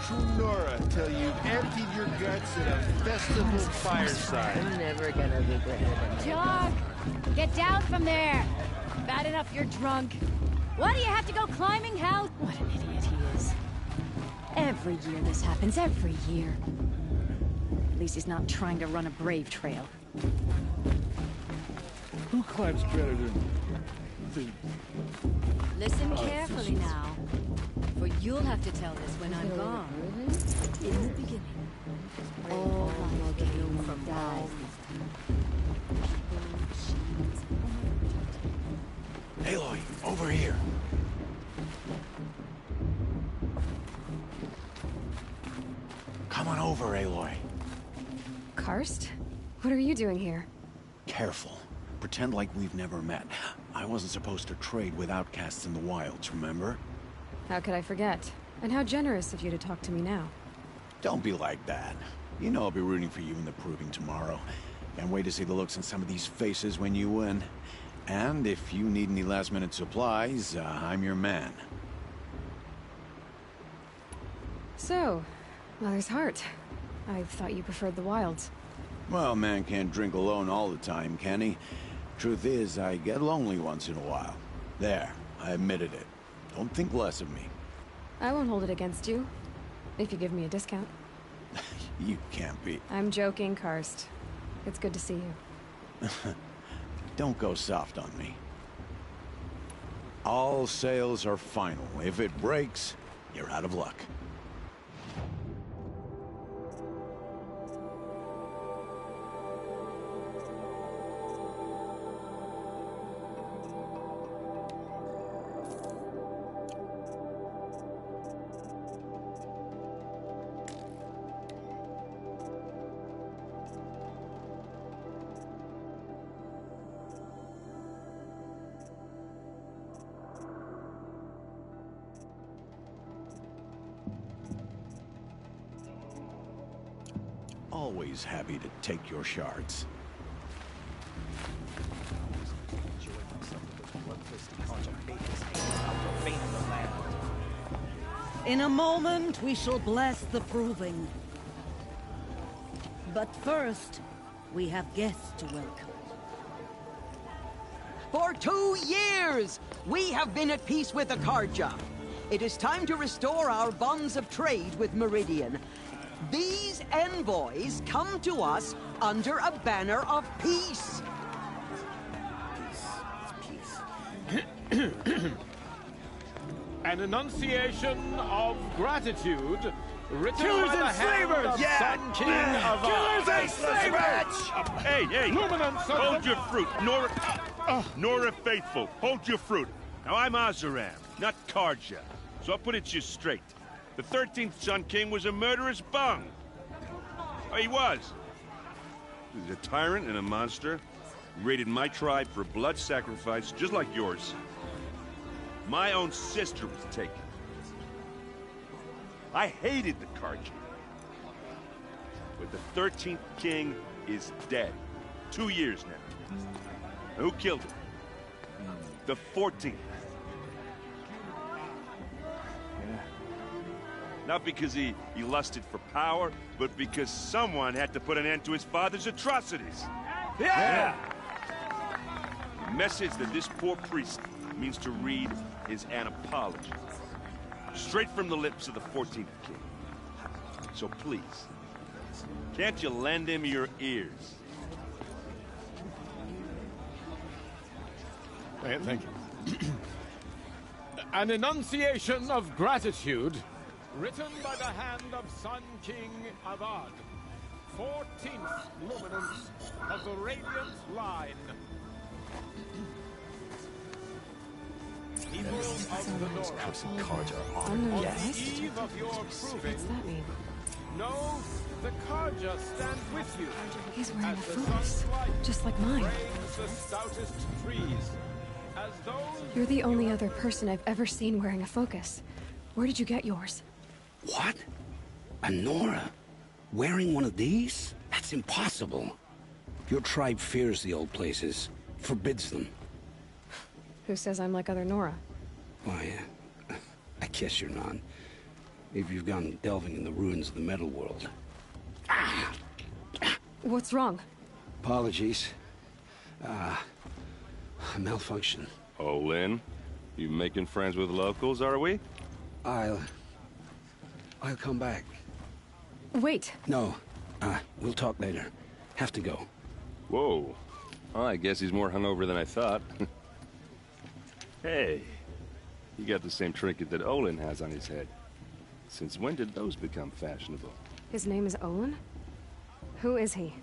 true Nora till you've emptied your guts at a festival fireside. I'm never gonna regret it. Jock! Get down from there! Bad enough you're drunk. Why do you have to go climbing house? What an idiot he is. Every year this happens, every year. At least he's not trying to run a brave trail. Who climbs better than... Listen carefully now. For you'll have to tell this when I'm gone. In the beginning, all life came from God. Aloy, over here. Come on over, Aloy. Karst? What are you doing here? Careful. Pretend like we've never met. I wasn't supposed to trade with outcasts in the wilds, remember? How could I forget? And how generous of you to talk to me now. Don't be like that. You know I'll be rooting for you in the proving tomorrow. Can't wait to see the looks on some of these faces when you win. And if you need any last-minute supplies, I'm your man. So, Mother's Heart. I thought you preferred the wilds. Well, man can't drink alone all the time, can he? Truth is, I get lonely once in a while. There, I admitted it. Don't think less of me. I won't hold it against you. If you give me a discount. You can't be... I'm joking, Karst. It's good to see you. Don't go soft on me. All sales are final. If it breaks, you're out of luck. Always happy to take your shards. In a moment, we shall bless the proving. But first, we have guests to welcome. For 2 years, we have been at peace with the Carja. It is time to restore our bonds of trade with Meridian. These envoys come to us under a banner of peace. An enunciation of gratitude written Killers by the and hand slavers! of Sun King of Killers and slavers! Hey, hey! Luminance of Hold the- your fruit, Nora Faithful. Hold your fruit. Now I'm Oseram, not Carja, so I'll put it to you straight. The 13th Sun King was a murderous bung. Oh, he was. He's a tyrant and a monster. He raided my tribe for blood sacrifice, just like yours. My own sister was taken. I hated the Carja. But the 13th King is dead. 2 years now. And who killed him? The 14th. Not because he lusted for power, but because someone had to put an end to his father's atrocities. Yeah! The message that this poor priest means to read is an apology. Straight from the lips of the 14th King. So please, can't you lend him your ears? Thank you. An enunciation of gratitude written by the hand of Sun King Avad, 14th luminance of the Radiant Line. People of the North, on the eve of your proving, What's that mean? know the Carja stand with you. He's wearing a As the focus, sun's light just like mine. frames the stoutest trees, as those You're the only other person I've ever seen wearing a focus. Where did you get yours? What? A Nora? Wearing one of these? That's impossible. Your tribe fears the old places, forbids them. Who says I'm like other Nora? Why, I guess you're not. if you've gone delving in the ruins of the metal world. What's wrong? Apologies. A malfunction. Oh, Lynn? You making friends with locals, are we? I'll come back. Wait. No. We'll talk later. Have to go. Whoa. Oh, I guess he's more hungover than I thought. Hey. You got the same trinket that Olin has on his head. Since when did those become fashionable? His name is Olin? Who is he?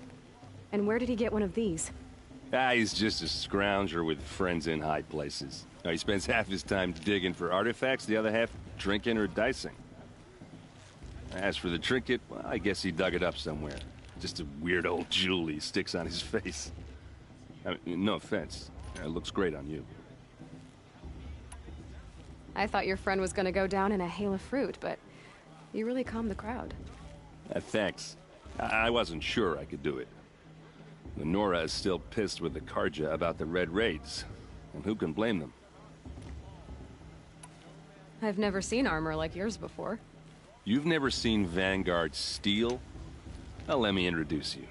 And where did he get one of these? He's just a scrounger with friends in high places. He spends half his time digging for artifacts, the other half drinking or dicing. As for the trinket, well, I guess he dug it up somewhere. Just a weird old jewel he sticks on his face. I mean, no offense. It looks great on you. I thought your friend was gonna go down in a hail of fruit, but you really calmed the crowd. Thanks. I wasn't sure I could do it. The Nora is still pissed with the Carja about the Red Raids, and who can blame them? I've never seen armor like yours before. You've never seen Vanguard steel? Well, let me introduce you.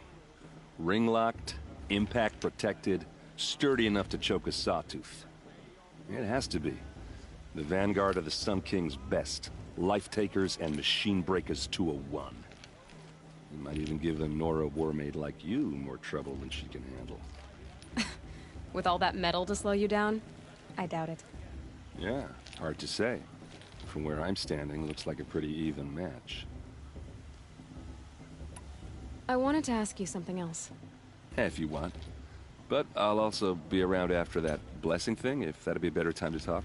Ring-locked, impact-protected, sturdy enough to choke a sawtooth. It has to be. The Vanguard of the Sun King's best. Life-takers and machine breakers to a one. You might even give a Nora warmaid like you more trouble than she can handle. With all that metal to slow you down? I doubt it. Yeah, hard to say. From where I'm standing, looks like a pretty even match. I wanted to ask you something else. If you want. But I'll also be around after that blessing thing, if that'd be a better time to talk.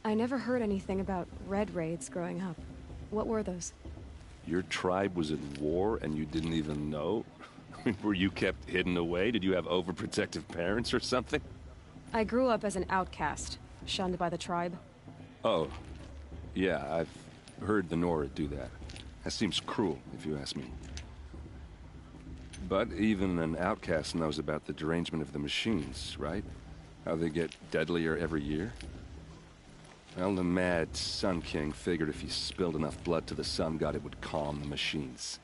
I never heard anything about Red Raids growing up. What were those? Your tribe was at war and you didn't even know? Were you kept hidden away? Did you have overprotective parents or something? I grew up as an outcast, shunned by the tribe. Oh, yeah, I've heard the Nora do that. That seems cruel, if you ask me. But even an outcast knows about the derangement of the machines, right? How they get deadlier every year? Well, the mad Sun King figured if he spilled enough blood to the Sun God, it would calm the machines.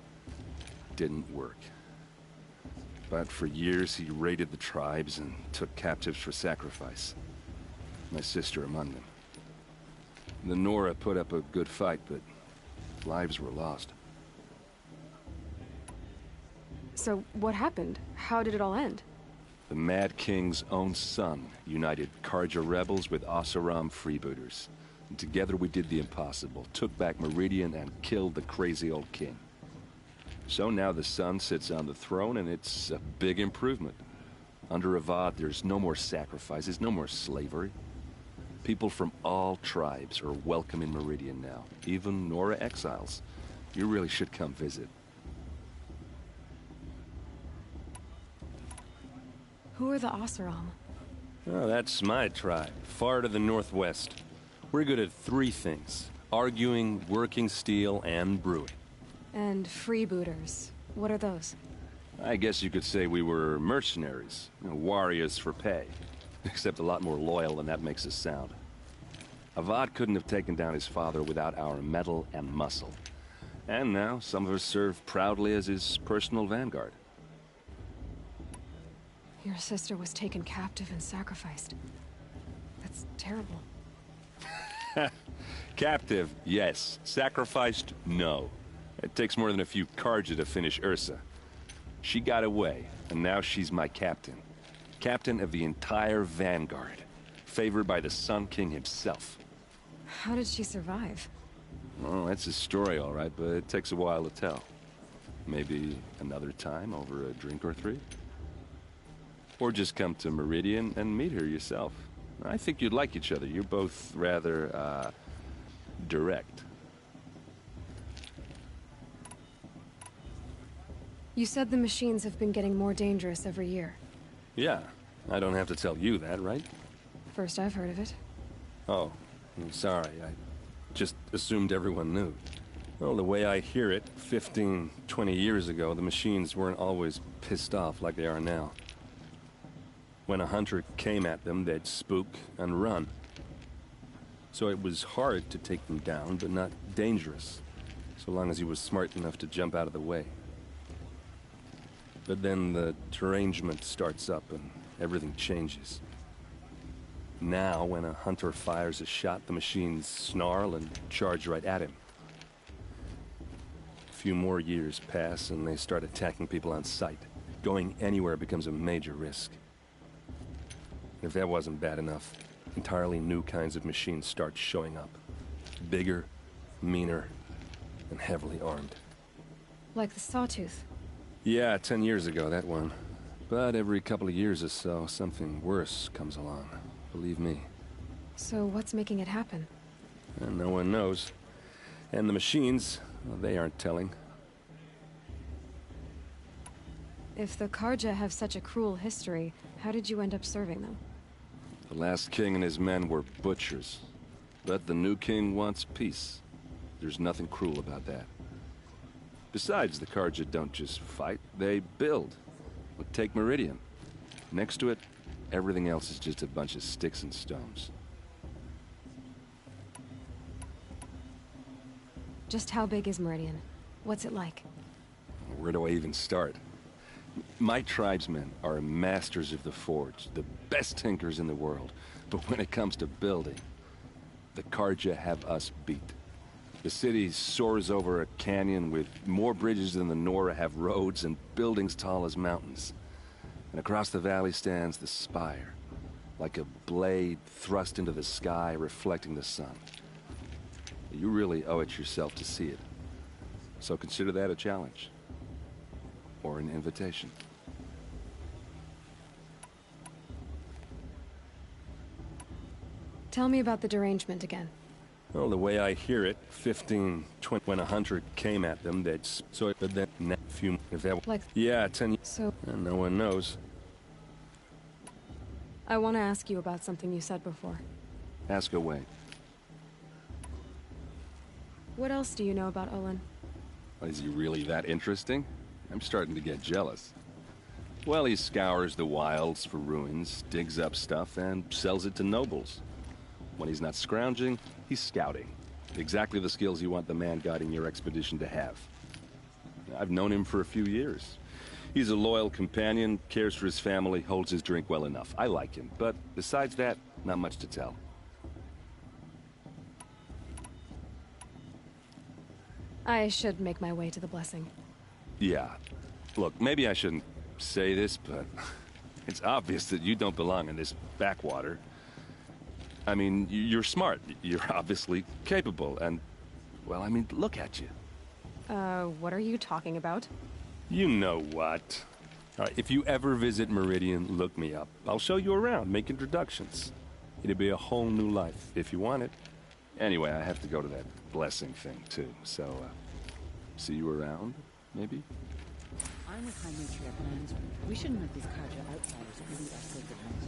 Didn't work. But for years, he raided the tribes and took captives for sacrifice. My sister among them. The Nora put up a good fight, but lives were lost. So, what happened? How did it all end? The Mad King's own son united Carja rebels with Oseram freebooters. And together we did the impossible, took back Meridian and killed the crazy old king. So now the son sits on the throne and it's a big improvement. Under Avad, there's no more sacrifices, no more slavery. People from all tribes are welcome in Meridian now, even Nora exiles. You really should come visit. Who are the Oseram? Oh, that's my tribe, far to the northwest. We're good at three things: arguing, working steel, and brewing. And freebooters. What are those? I guess you could say we were mercenaries, warriors for pay. Except a lot more loyal than that makes us sound. Avad couldn't have taken down his father without our metal and muscle. And now, some of us serve proudly as his personal vanguard. Your sister was taken captive and sacrificed. That's terrible. Captive, yes. Sacrificed, no. It takes more than a few Carja to finish Ursa. She got away, and now she's my captain. Captain of the entire Vanguard. Favored by the Sun King himself. How did she survive? Well, that's a story, all right, but it takes a while to tell. Maybe another time over a drink or three? Or just come to Meridian and meet her yourself. I think you'd like each other. You're both rather, direct. You said the machines have been getting more dangerous every year. Yeah, I don't have to tell you that, right? First I've heard of it. Oh, I'm sorry. I just assumed everyone knew. Well, the way I hear it, 15, 20 years ago, the machines weren't always pissed off like they are now. When a hunter came at them, they'd spook and run. So it was hard to take them down, but not dangerous, so long as he was smart enough to jump out of the way. But then the derangement starts up and everything changes. Now, when a hunter fires a shot, the machines snarl and charge right at him. A few more years pass and they start attacking people on sight. Going anywhere becomes a major risk. If that wasn't bad enough, entirely new kinds of machines start showing up. Bigger, meaner, and heavily armed. Like the Sawtooth. Yeah, 10 years ago, that one. But every couple of years or so, something worse comes along. Believe me. So what's making it happen? And no one knows. And the machines, well, they aren't telling. If the Karja have such a cruel history, how did you end up serving them? The last king and his men were butchers. But the new king wants peace. There's nothing cruel about that. Besides, the Karja don't just fight, they build. Look, take Meridian. Next to it, everything else is just a bunch of sticks and stones. Just how big is Meridian? What's it like? Where do I even start? My tribesmen are masters of the forge, the best tinkers in the world. But when it comes to building, the Karja have us beat. The city soars over a canyon with more bridges than the Nora have roads and buildings tall as mountains. And across the valley stands the spire, like a blade thrust into the sky, reflecting the sun. You really owe it yourself to see it. So consider that a challenge. Or an invitation. Tell me about the derangement again. Well, the way I hear it, 15, 20, when a hunter came at them, they'd but then few, if that, like, yeah, 10 years. So, and no one knows. I want to ask you about something you said before. Ask away. What else do you know about Olin? Is he really that interesting? I'm starting to get jealous. Well, he scours the wilds for ruins, digs up stuff, and sells it to nobles. When he's not scrounging, he's scouting. Exactly the skills you want the man guiding your expedition to have. I've known him for a few years. He's a loyal companion, cares for his family, holds his drink well enough. I like him, but besides that, not much to tell. I should make my way to the blessing. Yeah. Look, maybe I shouldn't say this, but it's obvious that you don't belong in this backwater. I mean, you're smart. You're obviously capable, and, well, I mean, look at you. What are you talking about? You know what. All right, if you ever visit Meridian, look me up. I'll show you around, make introductions. It'll be a whole new life, if you want it. Anyway, I have to go to that blessing thing, too, so, see you around, maybe? I'm with High Matriarch Lands. We shouldn't let these Karja outsiders pollute our sacred lands.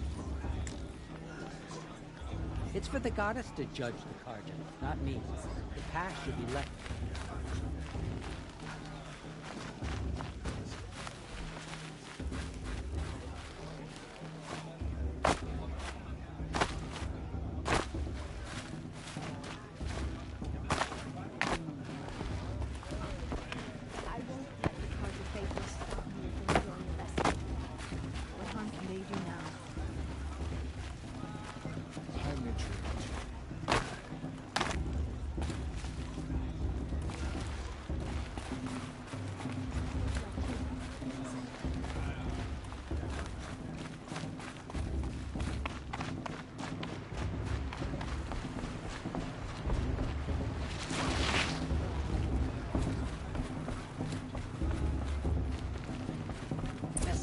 It's for the goddess to judge the Karja, not me. The past should be left.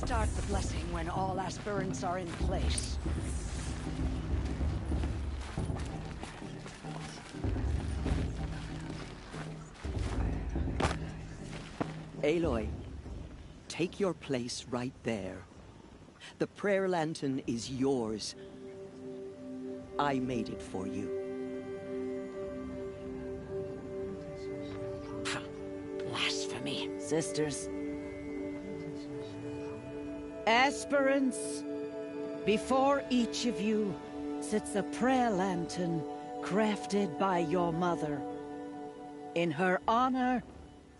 Start the blessing when all aspirants are in place. Aloy, take your place right there. The prayer lantern is yours. I made it for you. Blasphemy. Sisters. Aspirants, before each of you sits a prayer lantern crafted by your mother. In her honor,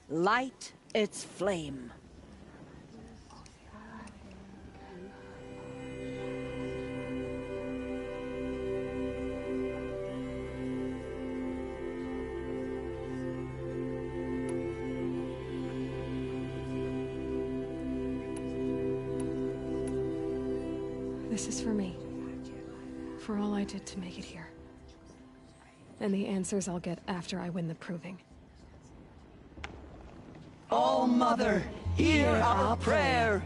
light its flame. This is for me. For all I did to make it here. And the answers I'll get after I win the proving. All Mother, hear our prayer.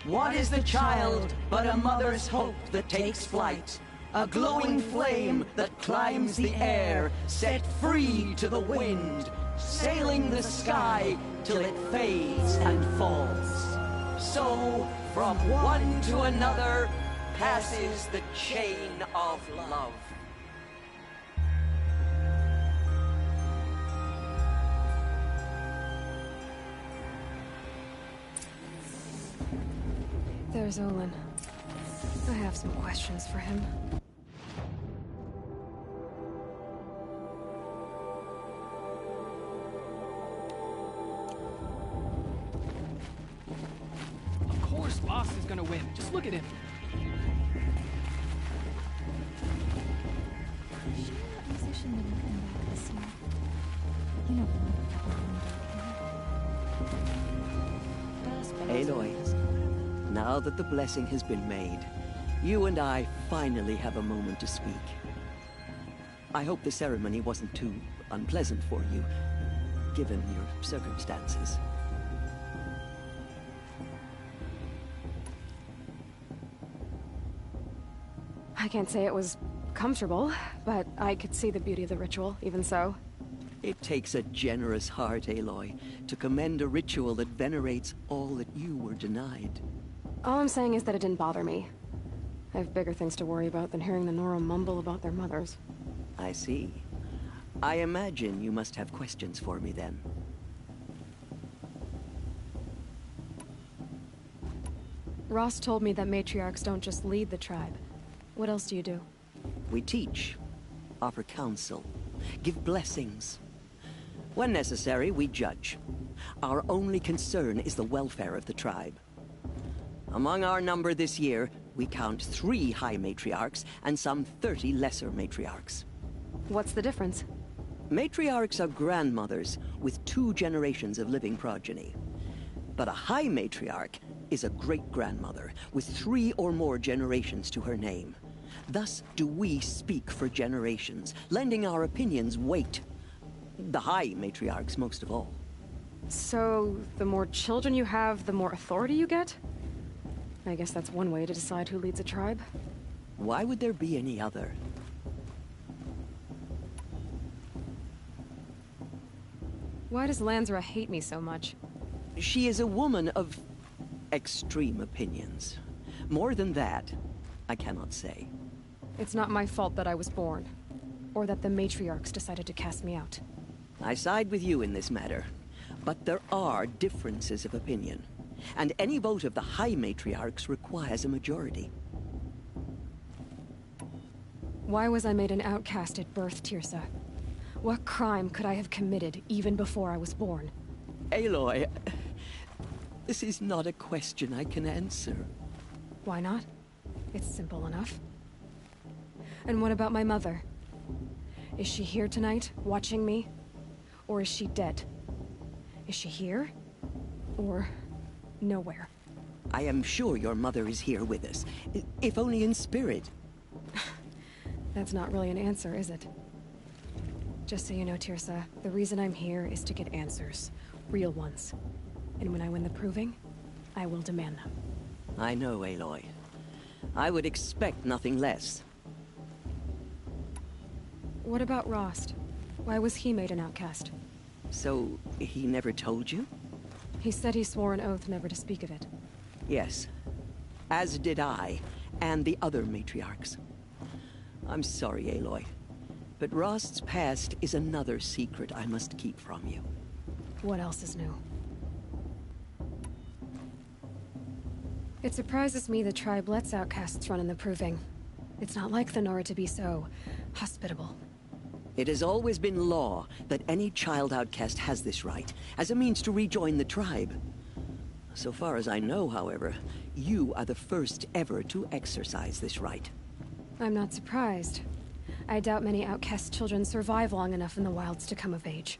What is the child but a mother's hope that takes flight? A glowing flame that climbs the air, set free to the wind, sailing the sky till it fades and falls. So, from one to another, passes the chain of love. There's Olin. I have some questions for him. Of course Lost is gonna win. Just look at him. Aloy, now that the blessing has been made, you and I finally have a moment to speak. I hope the ceremony wasn't too unpleasant for you, given your circumstances. I can't say it was comfortable, but I could see the beauty of the ritual, even so. It takes a generous heart, Aloy, to commend a ritual that venerates all that you were denied. All I'm saying is that it didn't bother me. I have bigger things to worry about than hearing the Nora mumble about their mothers. I see. I imagine you must have questions for me then. Rost told me that matriarchs don't just lead the tribe. What else do you do? We teach, offer counsel, give blessings. When necessary, we judge. Our only concern is the welfare of the tribe. Among our number this year, we count 3 High Matriarchs and some 30 Lesser Matriarchs. What's the difference? Matriarchs are grandmothers with 2 generations of living progeny. But a High Matriarch is a great-grandmother with 3 or more generations to her name. Thus do we speak for generations, lending our opinions weight. The High Matriarchs most of all. So, the more children you have, the more authority you get? I guess that's one way to decide who leads a tribe. Why would there be any other? Why does Lansra hate me so much? She is a woman of extreme opinions. More than that, I cannot say. It's not my fault that I was born, or that the matriarchs decided to cast me out. I side with you in this matter, but there are differences of opinion, and any vote of the High Matriarchs requires a majority. Why was I made an outcast at birth, Teersa? What crime could I have committed even before I was born? Aloy, this is not a question I can answer. Why not? It's simple enough. And what about my mother? Is she here tonight, watching me? Or is she dead? Is she here? Or nowhere? I am sure your mother is here with us, if only in spirit. That's not really an answer, is it? Just so you know, Teersa, the reason I'm here is to get answers. Real ones. And when I win the proving, I will demand them. I know, Aloy. I would expect nothing less. What about Rost? Why was he made an outcast? So, he never told you? He said he swore an oath never to speak of it. Yes. As did I, and the other matriarchs. I'm sorry, Aloy, but Rost's past is another secret I must keep from you. What else is new? It surprises me the tribe lets outcasts run in the proving. It's not like the Nora to be so hospitable. It has always been law that any child outcast has this right, as a means to rejoin the tribe. So far as I know, however, you are the first ever to exercise this right. I'm not surprised. I doubt many outcast children survive long enough in the wilds to come of age.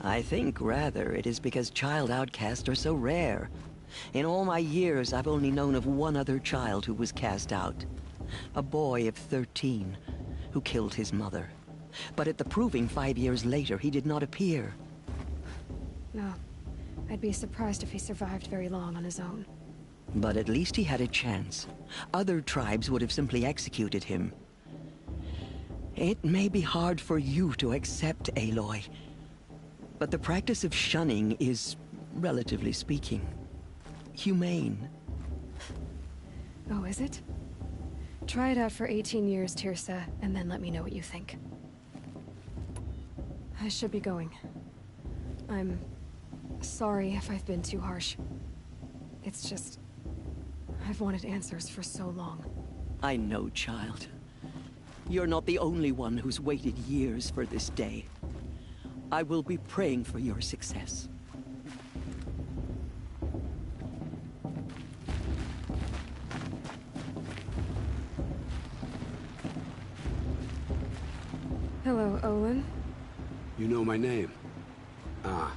I think, rather, it is because child outcasts are so rare. In all my years, I've only known of one other child who was cast out. A boy of 13, who killed his mother. But at the proving 5 years later, he did not appear. No. I'd be surprised if he survived very long on his own. But at least he had a chance. Other tribes would have simply executed him. It may be hard for you to accept, Aloy, but the practice of shunning is, relatively speaking, humane. Oh, is it? Try it out for 18 years, Tirsa, and then let me know what you think. I should be going. I'm sorry if I've been too harsh. It's just... I've wanted answers for so long. I know, child. You're not the only one who's waited years for this day. I will be praying for your success. Hello, Olin. You know my name? Ah,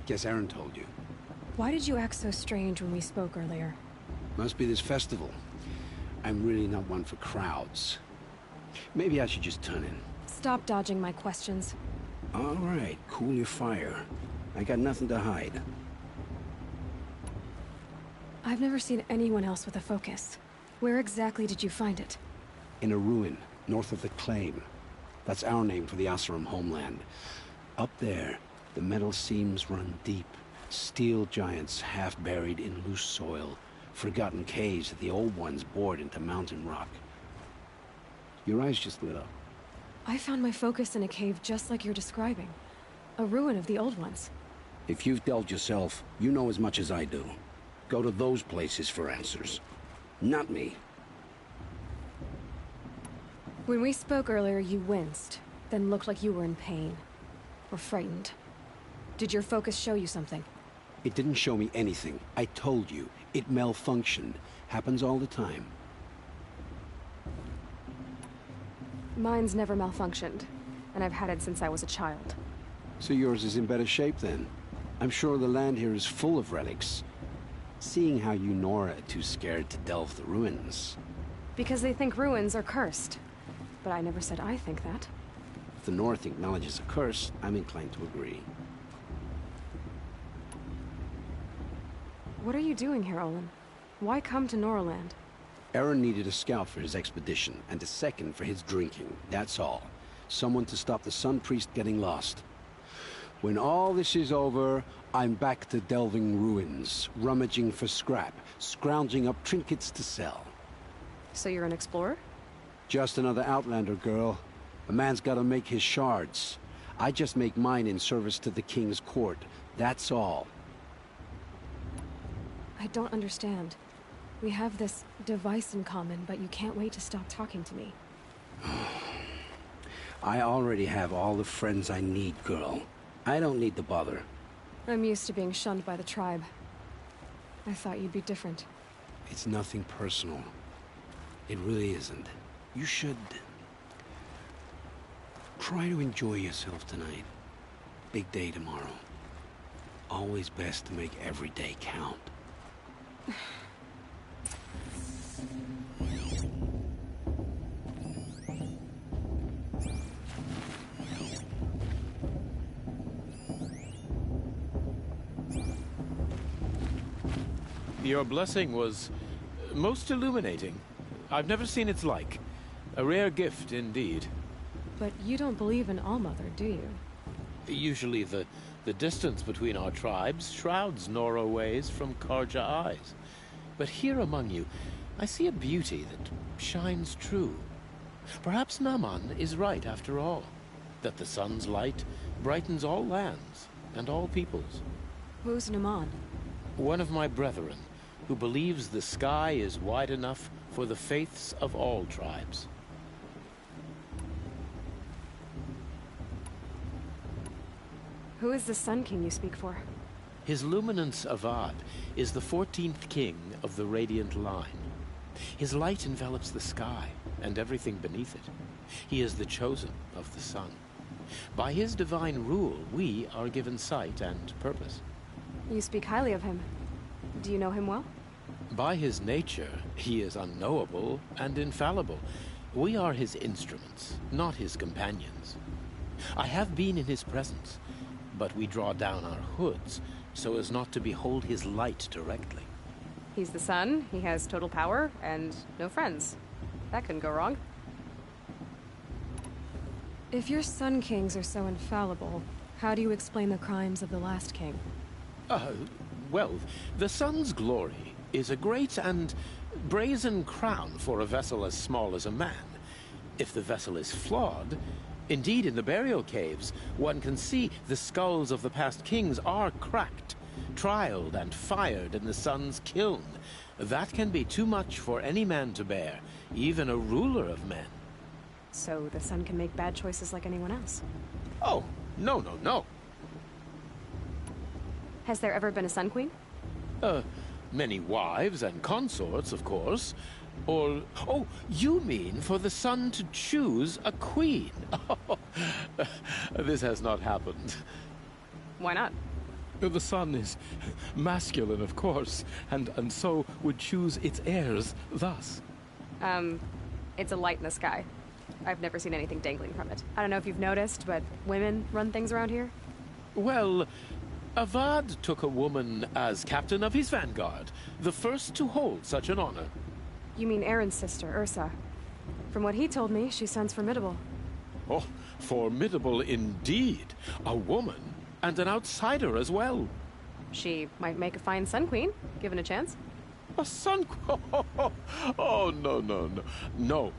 guess Aaron told you. Why did you act so strange when we spoke earlier? Must be this festival. I'm really not one for crowds. Maybe I should just turn in. Stop dodging my questions. All right, cool your fire. I got nothing to hide. I've never seen anyone else with a focus. Where exactly did you find it? In a ruin, north of the Claim. That's our name for the Oseram homeland. Up there, the metal seams run deep. Steel giants half buried in loose soil. Forgotten caves that the old ones bored into mountain rock. Your eyes just lit up. I found my focus in a cave just like you're describing. A ruin of the old ones. If you've delved yourself, you know as much as I do. Go to those places for answers. Not me. When we spoke earlier, you winced, then looked like you were in pain. Or frightened. Did your focus show you something? It didn't show me anything. I told you. It malfunctioned. Happens all the time. Mine's never malfunctioned, and I've had it since I was a child. So yours is in better shape then. I'm sure the land here is full of relics. Seeing how you Nora are too scared to delve the ruins. Because they think ruins are cursed. But I never said I think that. If the North acknowledges a curse, I'm inclined to agree. What are you doing here, Olin? Why come to Noraland? Aaron needed a scout for his expedition, and a second for his drinking. That's all. Someone to stop the Sun Priest getting lost. When all this is over, I'm back to delving ruins, rummaging for scrap, scrounging up trinkets to sell. So you're an explorer? Just another Outlander, girl. A man's gotta make his shards. I just make mine in service to the King's court. That's all. I don't understand. We have this device in common, but you can't wait to stop talking to me. I already have all the friends I need, girl. I don't need the bother. I'm used to being shunned by the tribe. I thought you'd be different. It's nothing personal. It really isn't. You should... try to enjoy yourself tonight. Big day tomorrow. Always best to make every day count. Your blessing was most illuminating. I've never seen its like. A rare gift indeed. But you don't believe in Allmother, do you? Usually the distance between our tribes shrouds Nora ways from Carja eyes. But here among you, I see a beauty that shines true. Perhaps Naman is right after all, that the sun's light brightens all lands and all peoples. Who's Naman? One of my brethren, who believes the sky is wide enough for the faiths of all tribes. Who is the Sun King you speak for? His Luminance Avad is the 14th king of the Radiant Line. His light envelops the sky and everything beneath it. He is the chosen of the sun. By his divine rule, we are given sight and purpose. You speak highly of him. Do you know him well? By his nature, he is unknowable and infallible. We are his instruments, not his companions. I have been in his presence, but we draw down our hoods so as not to behold his light directly. He's the sun, he has total power, and no friends. That couldn't go wrong. If your Sun Kings are so infallible, how do you explain the crimes of the last king? Well, the sun's glory is a great and brazen crown for a vessel as small as a man. If the vessel is flawed, indeed in the burial caves, one can see the skulls of the past kings are cracked, trialed and fired in the sun's kiln. That can be too much for any man to bear, even a ruler of men. So the sun can make bad choices like anyone else? Oh, no. Has there ever been a Sun Queen? Many wives and consorts, of course. Or, oh, you mean for the sun to choose a queen? This has not happened. Why not? The sun is masculine, of course, and so would choose its heirs thus. It's a light in the sky. I've never seen anything dangling from it. I don't know if you've noticed, but women run things around here. Well, Avad took a woman as captain of his vanguard, the first to hold such an honor. You mean Aaron's sister, Ursa. From what he told me, she sounds formidable. Oh, formidable indeed. A woman, and an outsider as well. She might make a fine Sun Queen, given a chance. A Sun Queen? Oh, no.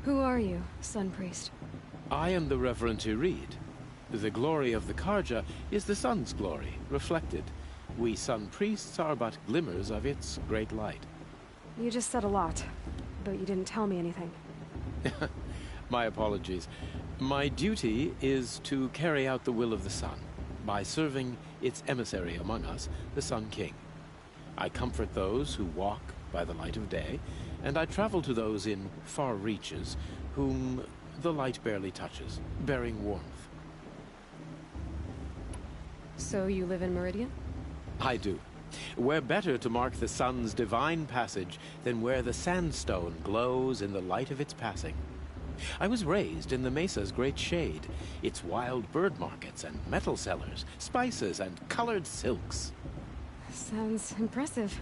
Who are you, Sun Priest? I am the Reverend Irid. The glory of the Carja is the sun's glory, reflected. We Sun Priests are but glimmers of its great light. You just said a lot, but you didn't tell me anything. My apologies. My duty is to carry out the will of the sun, by serving its emissary among us, the Sun King. I comfort those who walk by the light of day, and I travel to those in far reaches, whom the light barely touches, bearing warmth. So you live in Meridian? I do. Where better to mark the sun's divine passage than where the sandstone glows in the light of its passing. I was raised in the Mesa's great shade, its wild bird markets and metal cellars, spices and colored silks. Sounds impressive.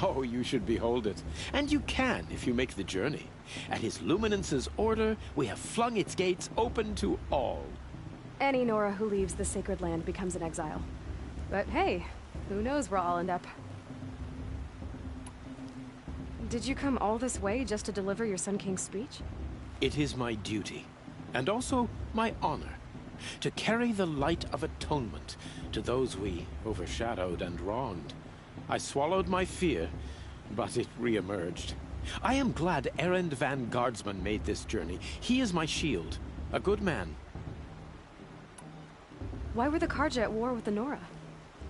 Oh, you should behold it. And you can if you make the journey. At His Luminance's order, we have flung its gates open to all. Any Nora who leaves the sacred land becomes an exile. But hey, who knows where I'll end up. Did you come all this way just to deliver your Sun King's speech? It is my duty, and also my honor, to carry the light of atonement to those we overshadowed and wronged. I swallowed my fear, but it re-emerged. I am glad Erend van Guardsman made this journey. He is my shield, a good man. Why were the Carja at war with the Nora?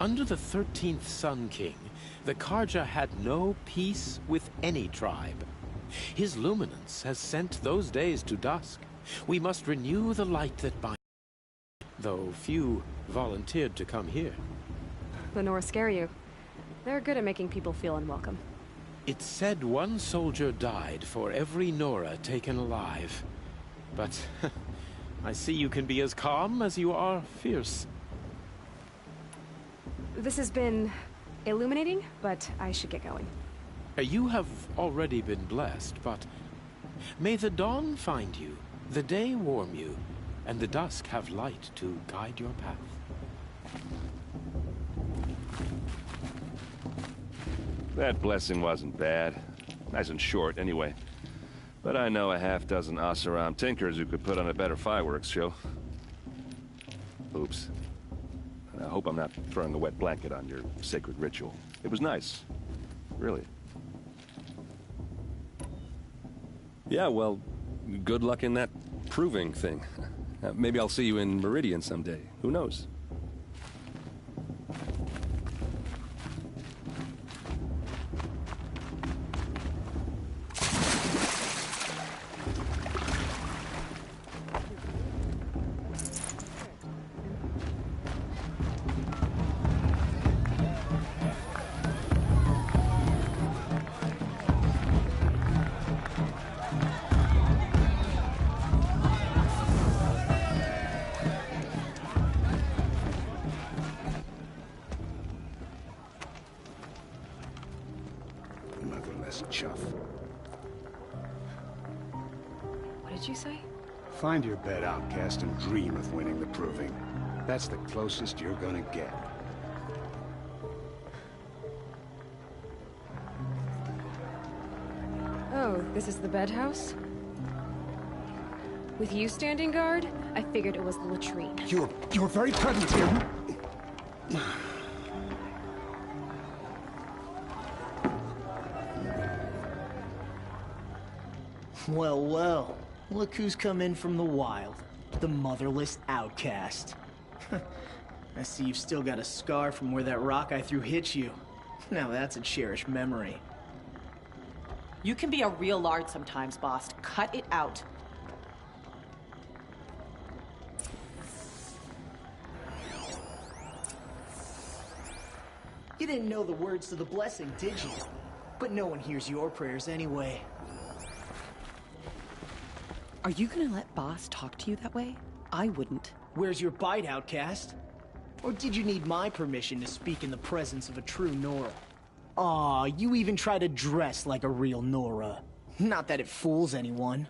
Under the 13th Sun King, the Carja had no peace with any tribe. His luminance has sent those days to dusk. We must renew the light that binds, though few volunteered to come here. The Nora scare you. They're good at making people feel unwelcome. It's said one soldier died for every Nora taken alive. But I see you can be as calm as you are fierce. This has been illuminating, but I should get going. You have already been blessed, but may the dawn find you, the day warm you, and the dusk have light to guide your path. That blessing wasn't bad. Nice and short, anyway. But I know a half-dozen Oseram tinkers who could put on a better fireworks show. Oops. I hope I'm not throwing a wet blanket on your sacred ritual. It was nice. Really. Yeah, well, good luck in that proving thing. Maybe I'll see you in Meridian someday. Who knows? Motherless chuff. What did you say? Find your bed, outcast, and dream of winning the proving. That's the closest you're gonna get. Oh, this is the bed house? With you standing guard, I figured it was the latrine. You're very present here. Well, well. Look who's come in from the wild. The motherless outcast. I see you've still got a scar from where that rock I threw hit you. Now that's a cherished memory. You can be a real lard sometimes, boss. Cut it out. You didn't know the words to the blessing, did you? But no one hears your prayers anyway. Are you gonna let boss talk to you that way? I wouldn't. Where's your bite, outcast? Or did you need my permission to speak in the presence of a true Nora? Aw, you even try to dress like a real Nora. Not that it fools anyone.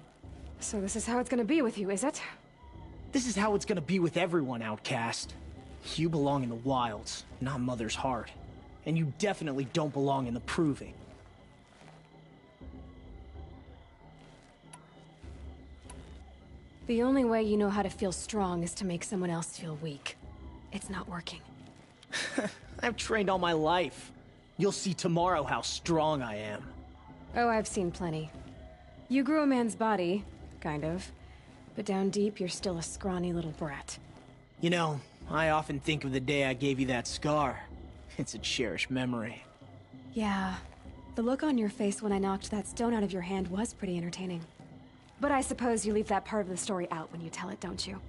So this is how it's gonna be with you, is it? This is how it's gonna be with everyone, outcast. You belong in the wilds, not Mother's heart. And you definitely don't belong in the proving. The only way you know how to feel strong is to make someone else feel weak. It's not working. I've trained all my life. You'll see tomorrow how strong I am. Oh, I've seen plenty. You grew a man's body, kind of. But down deep, you're still a scrawny little brat. You know, I often think of the day I gave you that scar. It's a cherished memory. Yeah. The look on your face when I knocked that stone out of your hand was pretty entertaining. But I suppose you leave that part of the story out when you tell it, don't you?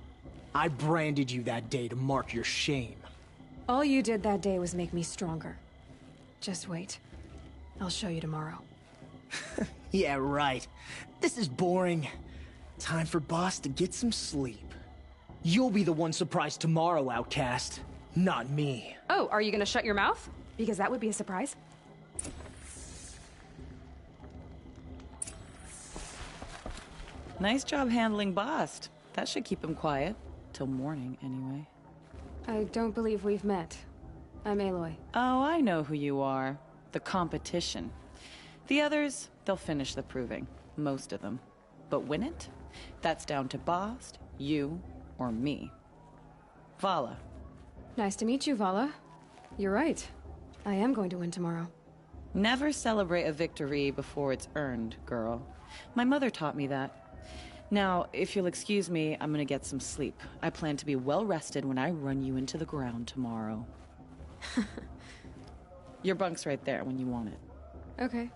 I branded you that day to mark your shame. All you did that day was make me stronger. Just wait. I'll show you tomorrow. Yeah, right. This is boring. Time for boss to get some sleep. You'll be the one surprised tomorrow, outcast. Not me. Oh, are you gonna shut your mouth? Because that would be a surprise. Nice job handling Bast. That should keep him quiet. Till morning, anyway. I don't believe we've met. I'm Aloy. Oh, I know who you are. The competition. The others, they'll finish the proving. Most of them. But win it? That's down to Bast, you, or me. Vala. Nice to meet you, Vala. You're right. I am going to win tomorrow. Never celebrate a victory before it's earned, girl. My mother taught me that. Now, if you'll excuse me, I'm gonna get some sleep. I plan to be well rested when I run you into the ground tomorrow. Your bunk's right there when you want it. Okay.